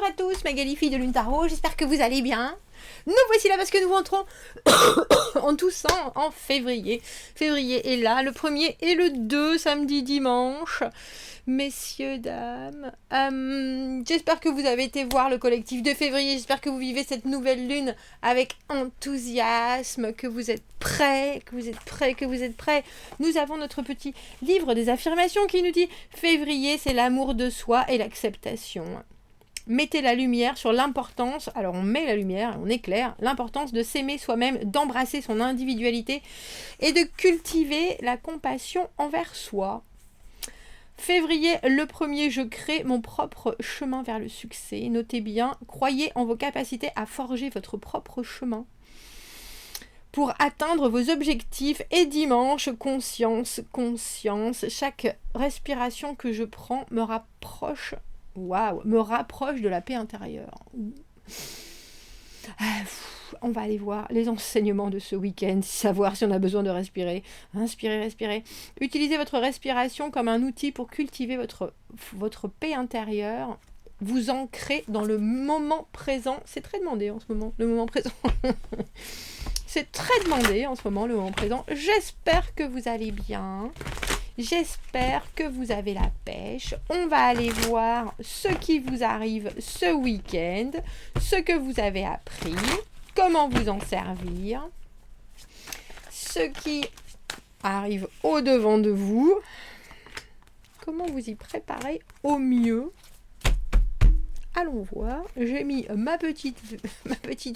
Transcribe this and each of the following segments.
Bonjour à tous, Magali, fille de Lune Tarot, j'espère que vous allez bien. Nous voici là parce que nous rentrons en tous en février. Février est là, le 1er et le 2, samedi, dimanche. Messieurs, dames, j'espère que vous avez été voir le collectif de février, j'espère que vous vivez cette nouvelle lune avec enthousiasme, que vous êtes prêts, que vous êtes prêts, que vous êtes prêts. Nous avons notre petit livre des affirmations qui nous dit « Février, c'est l'amour de soi et l'acceptation ». Mettez la lumière sur l'importance, alors on met la lumière, on éclaire, l'importance de s'aimer soi-même, d'embrasser son individualité et de cultiver la compassion envers soi. Février, le 1er, je crée mon propre chemin vers le succès. Notez bien, croyez en vos capacités à forger votre propre chemin pour atteindre vos objectifs. Et dimanche, conscience, conscience. Chaque respiration que je prends me rapproche de la paix intérieure. On va aller voir les enseignements de ce week-end, savoir si on a besoin de respirer. Inspirez, respirez. Utilisez votre respiration comme un outil pour cultiver votre paix intérieure. Vous ancrez dans le moment présent. C'est très demandé en ce moment, le moment présent. C'est très demandé en ce moment, le moment présent. J'espère que vous allez bien. J'espère que vous avez la pêche. On va aller voir ce qui vous arrive ce week-end, ce que vous avez appris, comment vous en servir, ce qui arrive au-devant de vous, comment vous y préparer au mieux. Allons voir. J'ai mis ma petite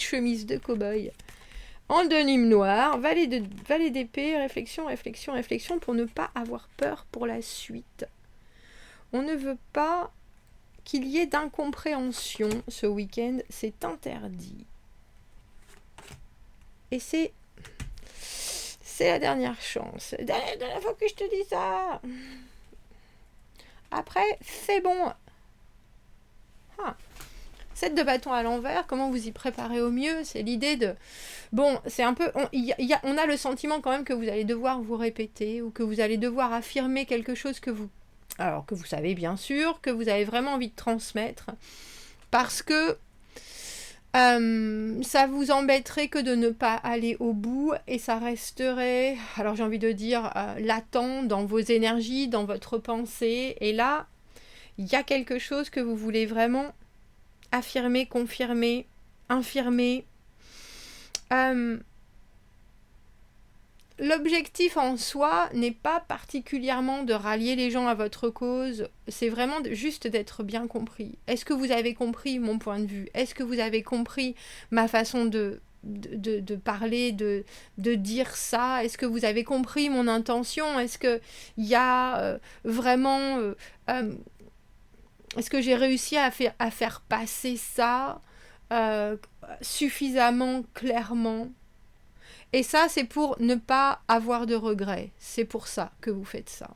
chemise de cow-boy en denim noir, valet d'épée, réflexion, réflexion, réflexion, pour ne pas avoir peur pour la suite. On ne veut pas qu'il y ait d'incompréhension ce week-end, c'est interdit. Et c'est la dernière chance. Dernière fois que je te dis ça. Après, c'est bon. 7 de bâton à l'envers, comment vous y préparez au mieux? C'est l'idée de... Bon, c'est un peu... On a le sentiment quand même que vous allez devoir vous répéter ou que vous allez devoir affirmer quelque chose que vous... Alors, que vous savez bien sûr, que vous avez vraiment envie de transmettre. Parce que ça vous embêterait que de ne pas aller au bout et ça resterait, alors j'ai envie de dire, latent dans vos énergies, dans votre pensée. Et là, il y a quelque chose que vous voulez vraiment... affirmer, confirmer, infirmer. L'objectif en soi n'est pas particulièrement de rallier les gens à votre cause, c'est vraiment juste d'être bien compris. Est-ce que vous avez compris mon point de vue? Est-ce que vous avez compris ma façon de parler, de dire ça? Est-ce que vous avez compris mon intention? Est-ce qu'il y a vraiment... est-ce que j'ai réussi à faire passer ça suffisamment clairement? Et ça, c'est pour ne pas avoir de regrets. C'est pour ça que vous faites ça.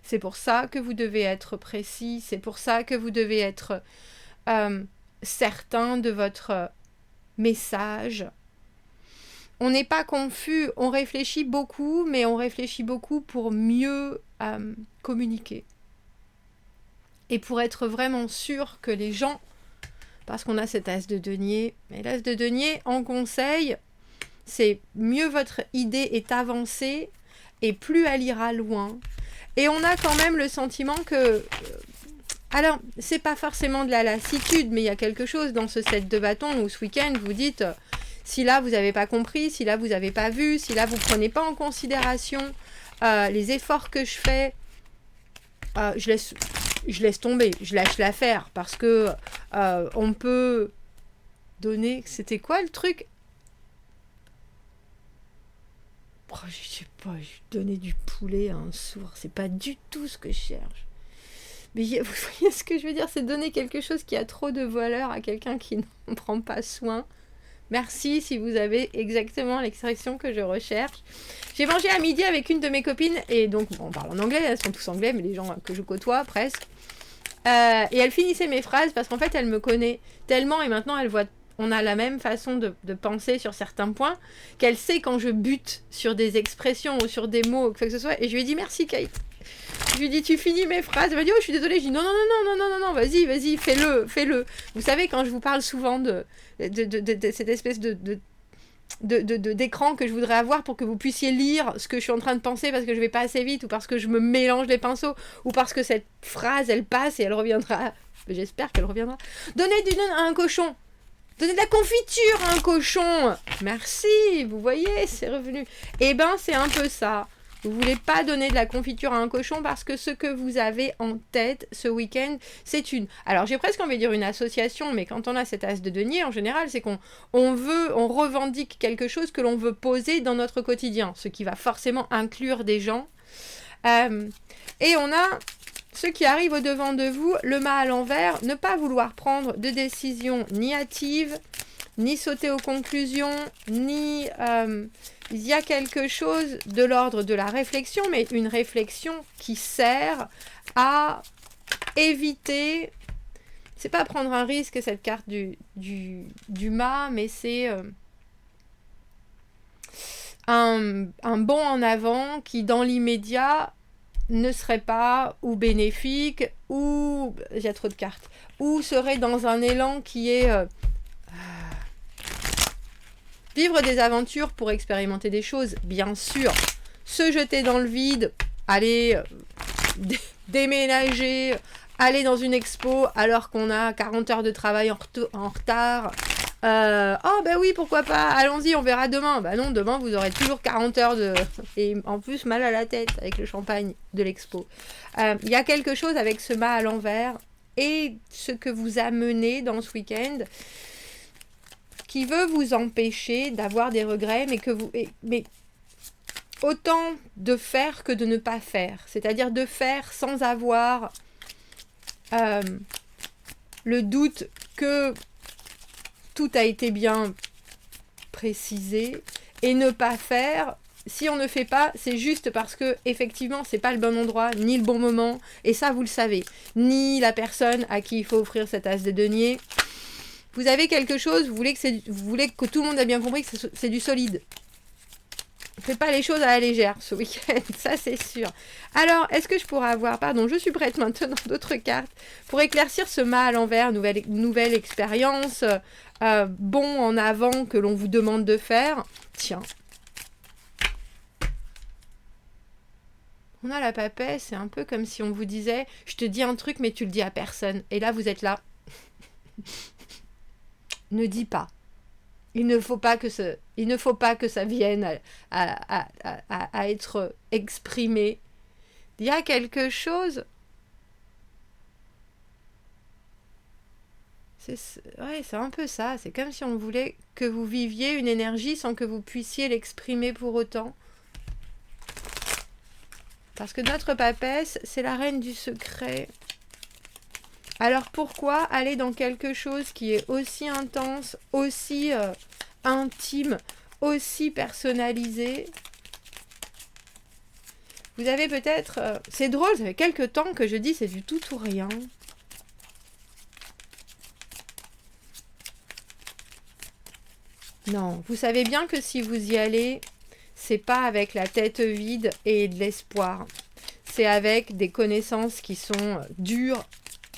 C'est pour ça que vous devez être précis. C'est pour ça que vous devez être certain de votre message. On n'est pas confus. On réfléchit beaucoup, mais on réfléchit beaucoup pour mieux communiquer. Et pour être vraiment sûr que les gens, parce qu'on a cet as de denier, mais l'as de denier, en conseil, c'est mieux votre idée est avancée et plus elle ira loin. Et on a quand même le sentiment que... alors, c'est pas forcément de la lassitude, mais il y a quelque chose dans ce 7 de bâton où ce week-end, vous dites, si là vous n'avez pas compris, si là vous n'avez pas vu, si là vous ne prenez pas en considération les efforts que je fais, je laisse tomber, je lâche l'affaire parce que on peut donner... C'était quoi le truc? Je sais pas, donner du poulet à un sourd, c'est pas du tout ce que je cherche. Mais vous voyez ce que je veux dire, c'est donner quelque chose qui a trop de valeur à quelqu'un qui n'en prend pas soin. Merci si vous avez exactement l'expression que je recherche. J'ai mangé à midi avec une de mes copines, et donc on parle en anglais, elles sont tous anglais, mais les gens que je côtoie presque. Et elle finissait mes phrases parce qu'en fait elle me connaît tellement et maintenant elle voit, on a la même façon de penser sur certains points, qu'elle sait quand je bute sur des expressions ou sur des mots ou quoi que ce soit. Et je lui ai dit merci Kate. Je lui dis, tu finis mes phrases. Elle m'a dit, oh, je suis désolée. Je dis, non, non, non, non, non, non, non, vas-y, fais-le, fais-le. Vous savez, quand je vous parle souvent de cette espèce d'écran que je voudrais avoir pour que vous puissiez lire ce que je suis en train de penser parce que je vais pas assez vite ou parce que je me mélange les pinceaux ou parce que cette phrase, elle passe et elle reviendra. J'espère qu'elle reviendra. Donnez du à un cochon. Donnez de la confiture à un cochon. Merci, vous voyez, c'est revenu. Eh ben, c'est un peu ça. Vous voulez pas donner de la confiture à un cochon parce que ce que vous avez en tête ce week-end, c'est une... Alors, j'ai presque envie de dire une association, mais quand on a cet as de denier, en général, c'est qu'on on revendique quelque chose que l'on veut poser dans notre quotidien, ce qui va forcément inclure des gens. Et on a... Ce qui arrive au devant de vous, le mât à l'envers, ne pas vouloir prendre de décision ni hâtive, ni sauter aux conclusions, ni... il y a quelque chose de l'ordre de la réflexion, mais une réflexion qui sert à éviter... C'est pas prendre un risque, cette carte du mât, mais c'est un bond en avant qui, dans l'immédiat... ne serait pas ou bénéfique ou j'ai trop de cartes ou serait dans un élan qui est vivre des aventures pour expérimenter des choses, bien sûr, se jeter dans le vide, aller déménager, aller dans une expo alors qu'on a 40 heures de travail en retard. Oh ben oui, pourquoi pas, allons-y, on verra demain. Bah non, demain vous aurez toujours 40 heures de... Et en plus mal à la tête avec le champagne de l'expo. Il y a quelque chose avec ce mât à l'envers et ce que vous amenez dans ce week-end qui veut vous empêcher d'avoir des regrets, mais autant de faire que de ne pas faire. C'est-à-dire de faire sans avoir le doute que tout a été bien précisé et ne pas faire. Si on ne fait pas, c'est juste parce que effectivement, c'est pas le bon endroit ni le bon moment et ça vous le savez. Ni la personne à qui il faut offrir cet as de denier. Vous avez quelque chose, vous voulez que tout le monde a bien compris que c'est du solide. Faites pas les choses à la légère ce week-end, ça c'est sûr. Alors, est-ce que je pourrais avoir, pardon, je suis prête maintenant, d'autres cartes pour éclaircir ce mât à l'envers, nouvelle expérience, bon en avant que l'on vous demande de faire. Tiens. On a la papesse, c'est un peu comme si on vous disait, je te dis un truc mais tu le dis à personne. Et là, vous êtes là. Ne dis pas. Il ne faut pas que ça vienne à être exprimé. Il y a quelque chose. C'est un peu ça. C'est comme si on voulait que vous viviez une énergie sans que vous puissiez l'exprimer pour autant. Parce que notre papesse, c'est la reine du secret. Alors pourquoi aller dans quelque chose qui est aussi intense, aussi intime, aussi personnalisé? Vous avez peut-être... c'est drôle, ça fait quelques temps que je dis c'est du tout ou rien. Non, vous savez bien que si vous y allez, c'est pas avec la tête vide et de l'espoir. C'est avec des connaissances qui sont dures,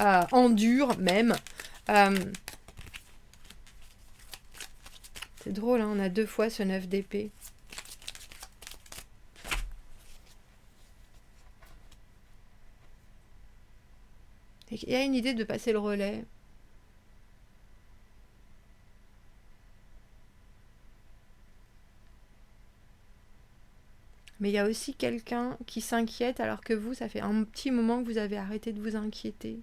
en dur même. C'est drôle, hein, on a 2 fois ce 9 d'épée. Il y a une idée de passer le relais. Mais il y a aussi quelqu'un qui s'inquiète alors que vous, ça fait un petit moment que vous avez arrêté de vous inquiéter.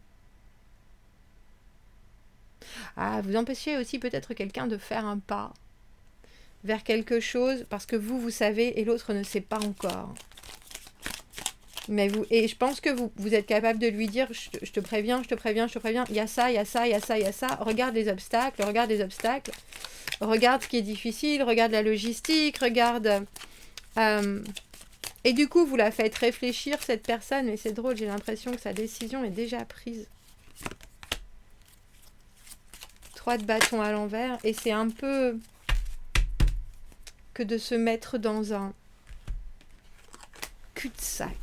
Ah, vous empêchez aussi peut-être quelqu'un de faire un pas vers quelque chose parce que vous savez et l'autre ne sait pas encore. Mais et je pense que vous êtes capable de lui dire je te préviens, il y a ça, il y a ça, il y a ça, il y a ça. Regarde les obstacles, regarde ce qui est difficile, regarde la logistique, regarde... Et du coup, vous la faites réfléchir, cette personne, mais c'est drôle, j'ai l'impression que sa décision est déjà prise. 3 de bâton à l'envers, et c'est un peu que de se mettre dans un cul-de-sac.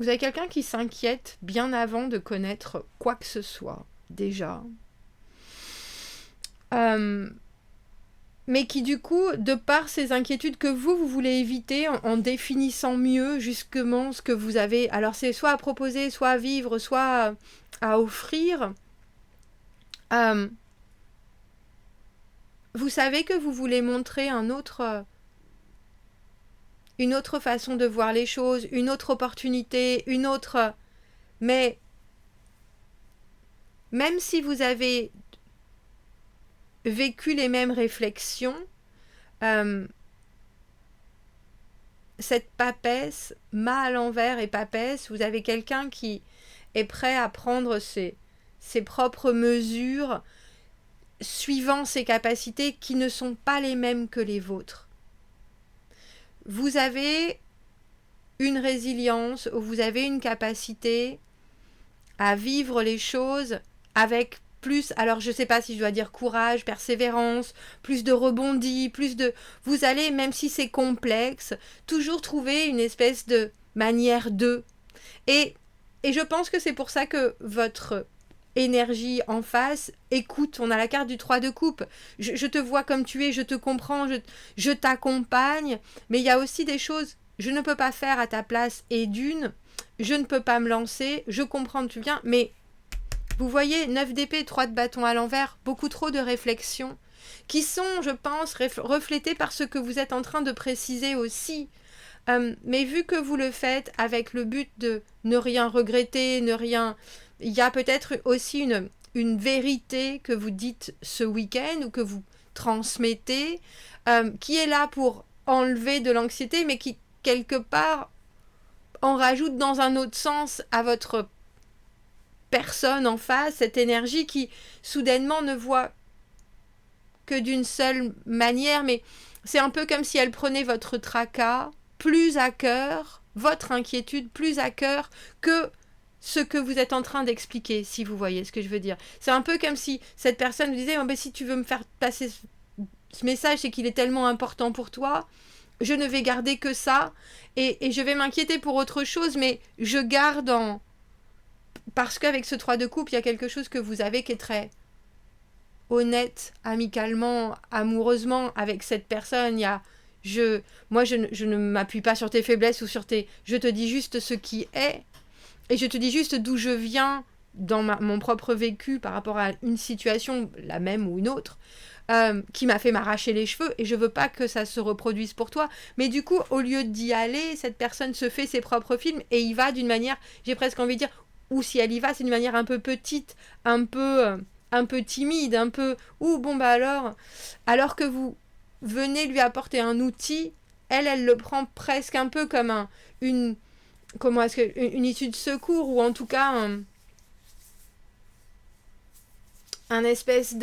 Vous avez quelqu'un qui s'inquiète bien avant de connaître quoi que ce soit, déjà. Mais qui du coup, de par ces inquiétudes que vous voulez éviter en définissant mieux justement ce que vous avez, alors c'est soit à proposer, soit à vivre, soit à offrir, vous savez que vous voulez montrer une autre façon de voir les choses, une autre opportunité, une autre... Mais même si vous avez vécu les mêmes réflexions, cette papesse, mât à l'envers et papesse, vous avez quelqu'un qui est prêt à prendre ses propres mesures suivant ses capacités qui ne sont pas les mêmes que les vôtres. Vous avez une résilience, vous avez une capacité à vivre les choses avec plus, alors je ne sais pas si je dois dire courage, persévérance, plus de rebondis, plus de... Vous allez, même si c'est complexe, toujours trouver une espèce de manière de... Et je pense que c'est pour ça que votre énergie en face écoute. On a la carte du 3 de coupe. Je te vois comme tu es, je te comprends, je t'accompagne, mais il y a aussi des choses je ne peux pas faire à ta place et je ne peux pas me lancer, je comprends que tu viens, mais vous voyez, 9 d'épée, 3 de bâton à l'envers, beaucoup trop de réflexions qui sont, je pense, reflétées par ce que vous êtes en train de préciser aussi. Mais vu que vous le faites avec le but de ne rien regretter, ne rien... Il y a peut-être aussi une vérité que vous dites ce week-end ou que vous transmettez, qui est là pour enlever de l'anxiété, mais qui, quelque part, en rajoute dans un autre sens à votre personne en face, cette énergie qui, soudainement, ne voit que d'une seule manière, mais c'est un peu comme si elle prenait votre tracas plus à cœur, votre inquiétude plus à cœur que ce que vous êtes en train d'expliquer, si vous voyez ce que je veux dire. C'est un peu comme si cette personne vous disait oh, ben, si tu veux me faire passer ce message, c'est qu'il est tellement important pour toi, je ne vais garder que ça, et je vais m'inquiéter pour autre chose, mais je garde en... Parce qu'avec ce 3 de coupe, il y a quelque chose que vous avez qui est très honnête, amicalement, amoureusement, avec cette personne. Il y a... Moi, je ne m'appuie pas sur tes faiblesses ou sur tes... Je te dis juste ce qui est, et je te dis juste d'où je viens dans mon propre vécu par rapport à une situation, la même ou une autre, qui m'a fait m'arracher les cheveux, et je veux pas que ça se reproduise pour toi. Mais du coup, au lieu d'y aller, cette personne se fait ses propres films, et y va d'une manière, j'ai presque envie de dire, ou si elle y va, c'est d'une manière un peu petite, un peu timide, un peu... Ou bon bah alors que vous venez lui apporter un outil, elle le prend presque un peu comme une issue de secours, ou en tout cas un espèce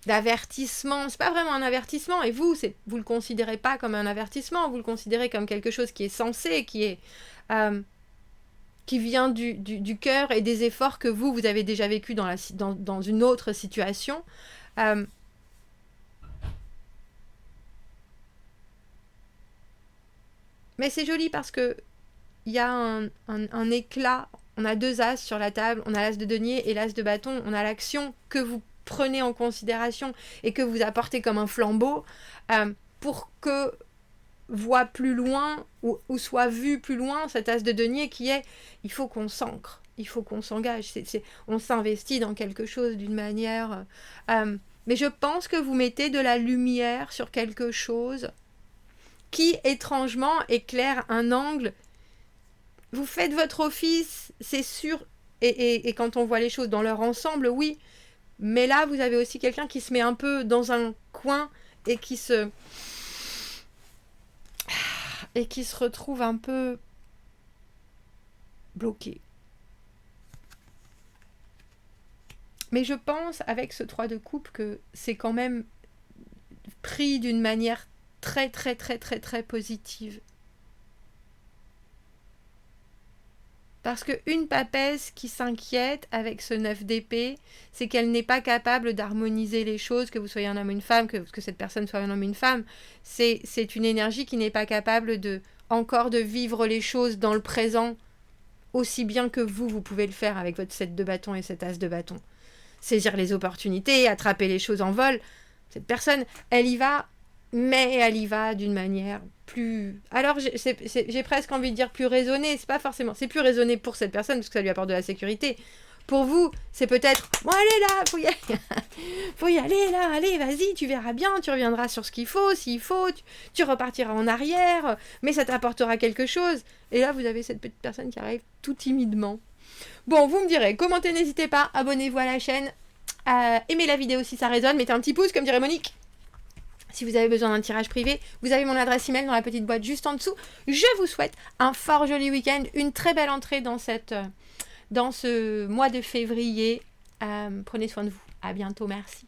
d'avertissement. C'est pas vraiment un avertissement, et vous le considérez pas comme un avertissement, vous le considérez comme quelque chose qui est sensé, qui vient du cœur et des efforts que vous avez déjà vécu dans une autre situation. Mais c'est joli parce que il y a un éclat. On a 2 as sur la table, on a l'as de denier et l'as de bâton. On a l'action que vous prenez en considération et que vous apportez comme un flambeau pour que voit plus loin ou soit vu plus loin cette as de denier qui est il faut qu'on s'ancre, il faut qu'on s'engage, on s'investit dans quelque chose d'une manière mais je pense que vous mettez de la lumière sur quelque chose qui étrangement éclaire un angle. Vous faites votre office, c'est sûr, et quand on voit les choses dans leur ensemble, oui, mais là vous avez aussi quelqu'un qui se met un peu dans un coin et qui se retrouve un peu bloqué. Mais je pense, avec ce 3 de coupe, que c'est quand même pris d'une manière très, très, très, très, très positive. Parce qu'une papesse qui s'inquiète avec ce 9 d'épée, c'est qu'elle n'est pas capable d'harmoniser les choses, que vous soyez un homme ou une femme, que cette personne soit un homme ou une femme. C'est une énergie qui n'est pas capable de encore de vivre les choses dans le présent aussi bien que vous pouvez le faire avec votre 7 de bâton et cet as de bâton. Saisir les opportunités, attraper les choses en vol. Cette personne, elle y va, mais elle y va d'une manière plus... Alors, j'ai presque envie de dire plus raisonnée. C'est pas forcément... C'est plus raisonné pour cette personne parce que ça lui apporte de la sécurité. Pour vous, c'est peut-être... Bon, allez là, faut y aller. Faut y aller là, allez, vas-y, tu verras bien, tu reviendras sur ce qu'il faut, s'il faut, tu repartiras en arrière, mais ça t'apportera quelque chose. Et là, vous avez cette petite personne qui arrive tout timidement. Bon, vous me direz, commentez, n'hésitez pas, abonnez-vous à la chaîne, aimez la vidéo si ça résonne, mettez un petit pouce, comme dirait Monique. Si vous avez besoin d'un tirage privé, vous avez mon adresse email dans la petite boîte juste en dessous. Je vous souhaite un fort joli week-end, une très belle entrée dans ce mois de février. Prenez soin de vous. À bientôt, merci.